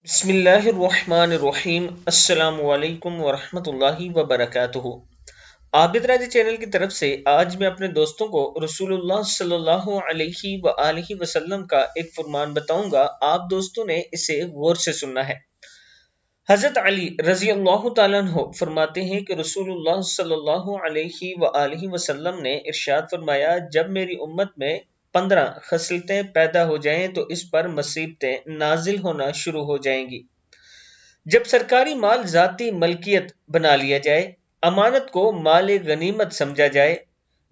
बिस्मिल्लाहिर्रहमानिर्रहीम। अस्सलाम वालेकुम वरहमतुल्लाहि वबरकातुहू। आबिद राजी चैनल की तरफ से आज मैं अपने दोस्तों को रसूलुल्लाह सल्लल्लाहु अलैहि वआलिहि वसल्लम का एक फरमान बताऊंगा। आप दोस्तों ने इसे गौर से सुनना है। हजरत अली रजी अल्लाह तआला अन्हु फरमाते हैं कि रसूलुल्लाह सल्लल्लाहु अलैहि वआलिहि वसल्लम ने इरशाद फरमाया, जब मेरी उम्मत में 15 खसलतें पैदा हो जाएं तो इस पर मुसीबतें नाजिल होना शुरू हो जाएंगी। जब सरकारी माल जाती मलकियत बना लिया जाए, अमानत को माल गनीमत समझा जाए,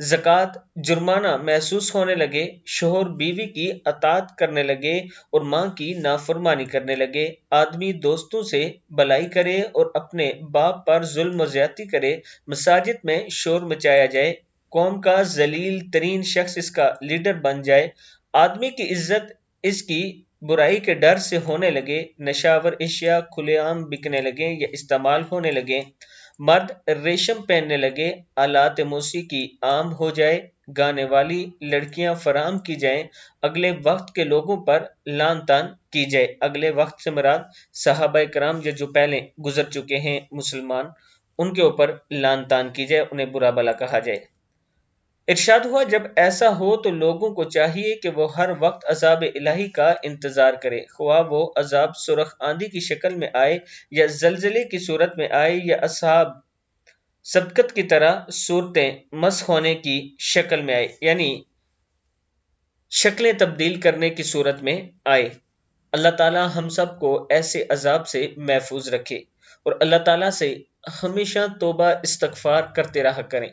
ज़कात जुर्माना महसूस होने लगे, शोहर बीवी की अतात करने लगे और माँ की नाफरमानी करने लगे, आदमी दोस्तों से भलाई करे और अपने बाप पर जुल्म ज्यादती करे, मसाजिद में शोर मचाया जाए, कौम का जलील तरीन शख्स इसका लीडर बन जाए, आदमी की इज्जत इसकी बुराई के डर से होने लगे, नशावर एशिया खुलेआम बिकने लगे या इस्तेमाल होने लगे, मर्द रेशम पहनने लगे, आलात मौसीकी आम हो जाए, गाने वाली लड़कियां फराम की जाएं, अगले वक्त के लोगों पर लान तान की जाए। अगले वक्त से मुराद सहाबा कराम जो पहले गुजर चुके हैं मुसलमान, उनके ऊपर लान तान की जाए, उन्हें बुरा भला कहा जाए। इरशाद हुआ, जब ऐसा हो तो लोगों को चाहिए कि वो हर वक्त अजाब इलाही का इंतजार करे, ख्वाह वो अजाब सुरख आंधी की शक्ल में आए या जलजले की सूरत में आए या असहाब सबकत की तरह सूरतें मस होने की शक्ल में आए, यानी शक्लें तब्दील करने की सूरत में आए। अल्लाह ताला हम सब को ऐसे अजाब से महफूज रखे और अल्लाह ताला से हमेशा तौबा इस्तगफार करते रहा करें।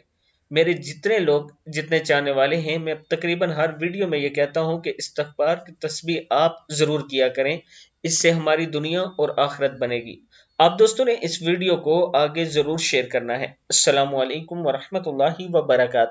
मेरे जितने लोग जितने चाहने वाले हैं, मैं तकरीबन हर वीडियो में ये कहता हूं कि इस्तगफार की तस्बीह आप जरूर किया करें, इससे हमारी दुनिया और आखिरत बनेगी। आप दोस्तों ने इस वीडियो को आगे जरूर शेयर करना है। अस्सलामु अलैकुम वरहमतुल्लाहि वबरकातुहू।